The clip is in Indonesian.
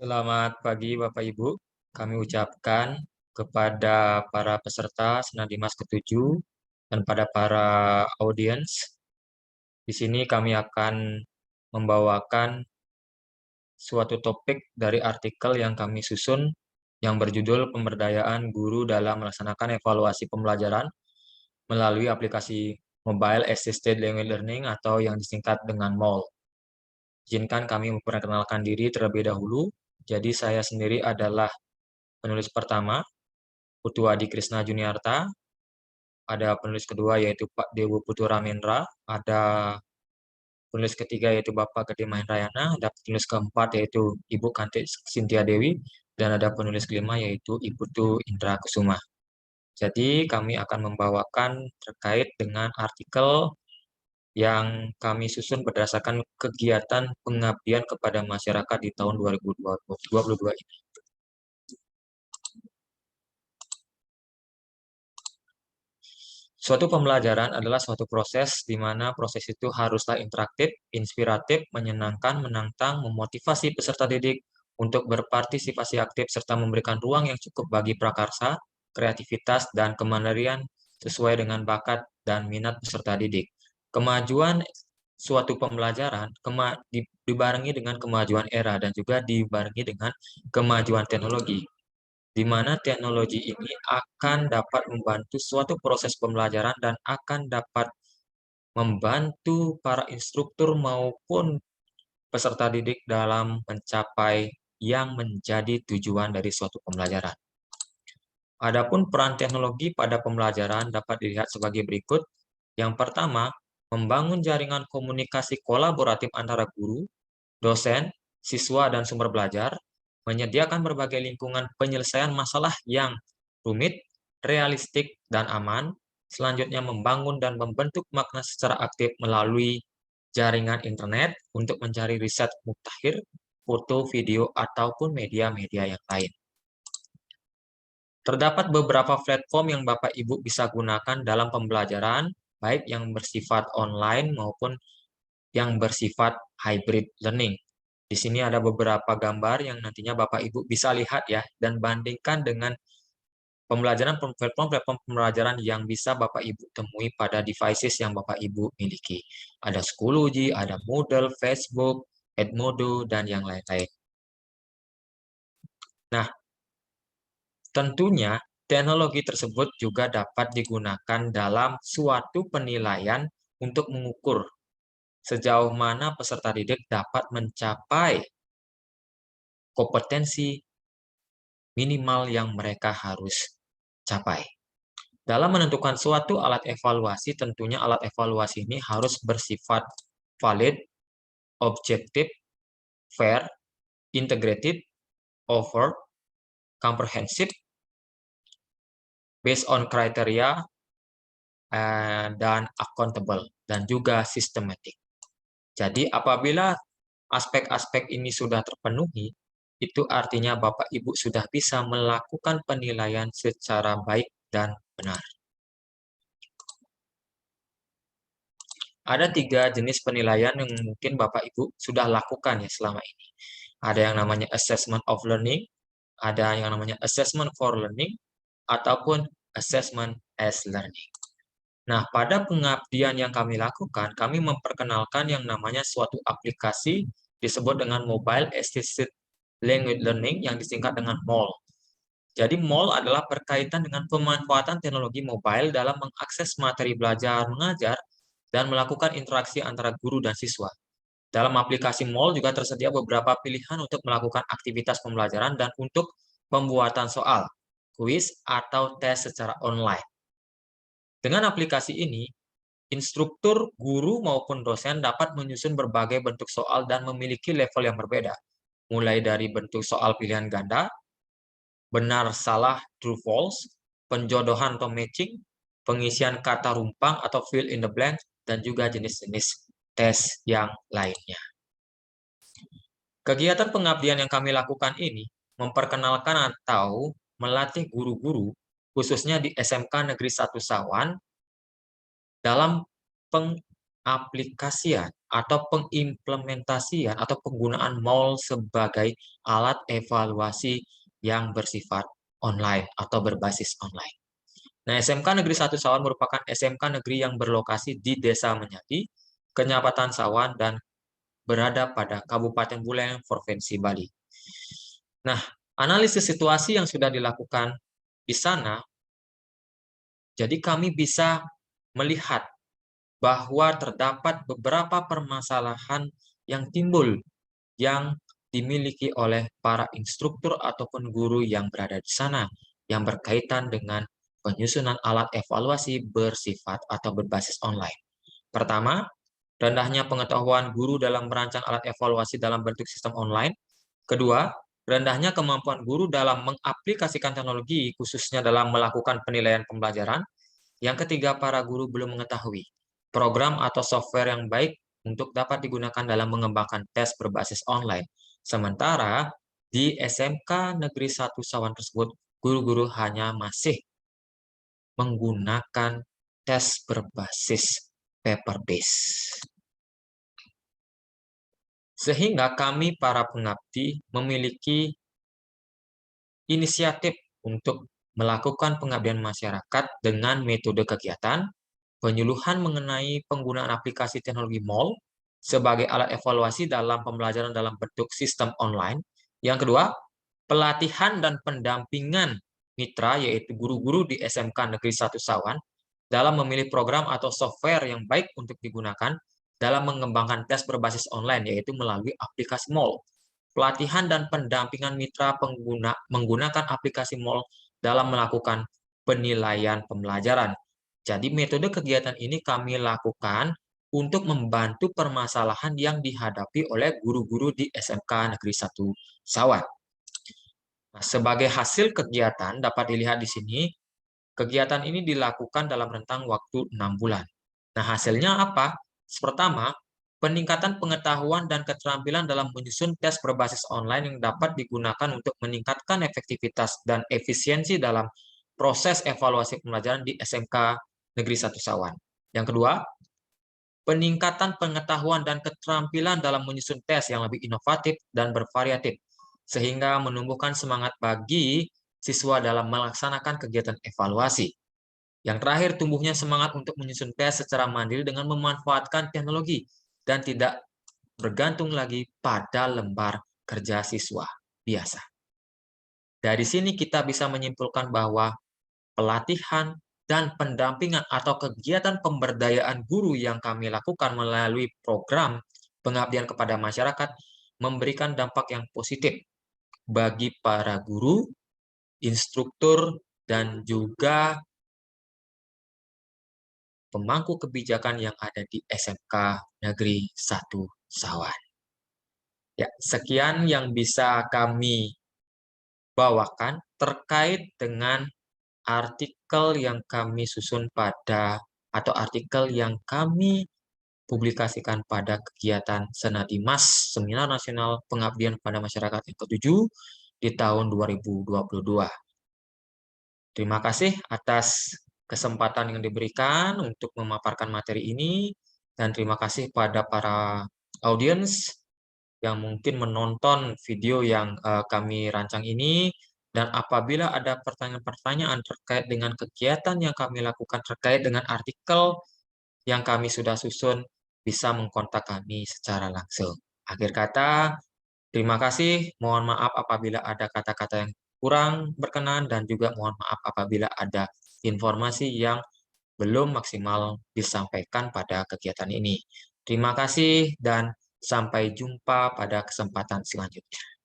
Selamat pagi Bapak Ibu. Kami ucapkan kepada para peserta Senam Dimas ke-7 dan pada para audiens. Di sini kami akan membawakan suatu topik dari artikel yang kami susun yang berjudul Pemberdayaan Guru dalam Melaksanakan Evaluasi Pembelajaran melalui aplikasi Mobile Assisted Language Learning atau yang disingkat dengan MAL. Izinkan kami memperkenalkan diri terlebih dahulu. Jadi saya sendiri adalah penulis pertama, Putu Adi Krisna Juniarta, ada penulis kedua yaitu Pak Dewo Putu Ramendra, ada penulis ketiga yaitu Bapak Gede Mahendrayana, ada penulis keempat yaitu Ibu Kantik Sintia Dewi, dan ada penulis kelima yaitu Ibu Tu Indra Kusuma. Jadi kami akan membawakan terkait dengan artikel yang kami susun berdasarkan kegiatan pengabdian kepada masyarakat di tahun 2022 ini. Suatu pembelajaran adalah suatu proses di mana proses itu haruslah interaktif, inspiratif, menyenangkan, menantang, memotivasi peserta didik untuk berpartisipasi aktif serta memberikan ruang yang cukup bagi prakarsa, kreativitas, dan kemandirian sesuai dengan bakat dan minat peserta didik. Kemajuan suatu pembelajaran dibarengi dengan kemajuan era dan juga dibarengi dengan kemajuan teknologi, di mana teknologi ini akan dapat membantu suatu proses pembelajaran dan akan dapat membantu para instruktur maupun peserta didik dalam mencapai yang menjadi tujuan dari suatu pembelajaran. Adapun peran teknologi pada pembelajaran dapat dilihat sebagai berikut. Yang pertama, membangun jaringan komunikasi kolaboratif antara guru, dosen, siswa, dan sumber belajar, menyediakan berbagai lingkungan penyelesaian masalah yang rumit, realistik, dan aman. Selanjutnya, membangun dan membentuk makna secara aktif melalui jaringan internet untuk mencari riset mutakhir, foto, video, ataupun media-media yang lain. Terdapat beberapa platform yang Bapak Ibu bisa gunakan dalam pembelajaran, baik yang bersifat online maupun yang bersifat hybrid learning. Di sini ada beberapa gambar yang nantinya Bapak Ibu bisa lihat ya, dan bandingkan dengan platform pembelajaran yang bisa Bapak Ibu temui pada devices yang Bapak Ibu miliki. Ada Schoology, ada Moodle, Facebook, Edmodo, dan yang lain-lain. Nah, tentunya teknologi tersebut juga dapat digunakan dalam suatu penilaian untuk mengukur sejauh mana peserta didik dapat mencapai kompetensi minimal yang mereka harus capai. Dalam menentukan suatu alat evaluasi, tentunya alat evaluasi ini harus bersifat valid, objektif, fair, integrated, overt, comprehensive, based on criteria, dan accountable, dan juga systematic. Jadi apabila aspek-aspek ini sudah terpenuhi, itu artinya Bapak Ibu sudah bisa melakukan penilaian secara baik dan benar. Ada 3 jenis penilaian yang mungkin Bapak Ibu sudah lakukan ya selama ini. Ada yang namanya assessment of learning, ada yang namanya assessment for learning, ataupun assessment as learning. Nah, pada pengabdian yang kami lakukan, kami memperkenalkan yang namanya suatu aplikasi disebut dengan Mobile Assisted Language Learning yang disingkat dengan MAL. Jadi MAL adalah berkaitan dengan pemanfaatan teknologi mobile dalam mengakses materi belajar mengajar dan melakukan interaksi antara guru dan siswa. Dalam aplikasi MAL juga tersedia beberapa pilihan untuk melakukan aktivitas pembelajaran dan untuk pembuatan soal, kuis, atau tes secara online. Dengan aplikasi ini, instruktur, guru, maupun dosen dapat menyusun berbagai bentuk soal dan memiliki level yang berbeda, mulai dari bentuk soal pilihan ganda, benar, salah, true, false, penjodohan atau matching, pengisian kata rumpang atau fill in the blank, dan juga jenis-jenis tes yang lainnya. Kegiatan pengabdian yang kami lakukan ini memperkenalkan atau melatih guru-guru, khususnya di SMK Negeri 1 Sawan, dalam pengaplikasian atau pengimplementasian atau penggunaan MOL sebagai alat evaluasi yang bersifat online atau berbasis online. Nah, SMK Negeri 1 Sawan merupakan SMK negeri yang berlokasi di Desa Menyati, Kecamatan Sawan, dan berada pada Kabupaten Buleleng, Provinsi Bali. Nah, analisis situasi yang sudah dilakukan di sana, jadi kami bisa melihat bahwa terdapat beberapa permasalahan yang timbul yang dimiliki oleh para instruktur ataupun guru yang berada di sana yang berkaitan dengan penyusunan alat evaluasi bersifat atau berbasis online. Pertama, rendahnya pengetahuan guru dalam merancang alat evaluasi dalam bentuk sistem online. Kedua, rendahnya kemampuan guru dalam mengaplikasikan teknologi khususnya dalam melakukan penilaian pembelajaran. Yang ketiga, para guru belum mengetahui program atau software yang baik untuk dapat digunakan dalam mengembangkan tes berbasis online. Sementara di SMK Negeri 1 Sawan tersebut, guru-guru hanya masih menggunakan tes berbasis paper base. Sehingga kami para pengabdi memiliki inisiatif untuk melakukan pengabdian masyarakat dengan metode kegiatan, penyuluhan mengenai penggunaan aplikasi teknologi MOL sebagai alat evaluasi dalam pembelajaran dalam bentuk sistem online. Yang kedua, pelatihan dan pendampingan mitra, yaitu guru-guru di SMK Negeri 1 Sawan, dalam memilih program atau software yang baik untuk digunakan dalam mengembangkan tes berbasis online, yaitu melalui aplikasi MOL. Pelatihan dan pendampingan mitra pengguna menggunakan aplikasi MOL dalam melakukan penilaian pembelajaran. Jadi metode kegiatan ini kami lakukan untuk membantu permasalahan yang dihadapi oleh guru-guru di SMK Negeri 1 Sawan. Nah, sebagai hasil kegiatan dapat dilihat di sini, kegiatan ini dilakukan dalam rentang waktu 6 bulan. Nah, hasilnya apa? Pertama, peningkatan pengetahuan dan keterampilan dalam menyusun tes berbasis online yang dapat digunakan untuk meningkatkan efektivitas dan efisiensi dalam proses evaluasi pembelajaran di SMK Negeri 1 Sawan. Yang kedua, peningkatan pengetahuan dan keterampilan dalam menyusun tes yang lebih inovatif dan bervariatif, sehingga menumbuhkan semangat bagi siswa dalam melaksanakan kegiatan evaluasi. Yang terakhir, tumbuhnya semangat untuk menyusun tes secara mandiri dengan memanfaatkan teknologi dan tidak bergantung lagi pada lembar kerja siswa biasa. Dari sini kita bisa menyimpulkan bahwa pelatihan dan pendampingan atau kegiatan pemberdayaan guru yang kami lakukan melalui program pengabdian kepada masyarakat memberikan dampak yang positif bagi para guru, instruktur, dan juga pemangku kebijakan yang ada di SMK Negeri 1 Sawan. Ya, sekian yang bisa kami bawakan terkait dengan artikel yang kami susun pada atau artikel yang kami publikasikan pada kegiatan Senadimas Seminar Nasional Pengabdian pada Masyarakat yang ke-7 di tahun 2022. Terima kasih atas kesempatan yang diberikan untuk memaparkan materi ini, dan terima kasih pada para audiens yang mungkin menonton video yang kami rancang ini. Dan apabila ada pertanyaan-pertanyaan terkait dengan kegiatan yang kami lakukan terkait dengan artikel yang kami sudah susun, bisa mengkontak kami secara langsung. Akhir kata, terima kasih. Mohon maaf apabila ada kata-kata yang kurang berkenan, dan juga mohon maaf apabila ada informasi yang belum maksimal disampaikan pada kegiatan ini. Terima kasih dan sampai jumpa pada kesempatan selanjutnya.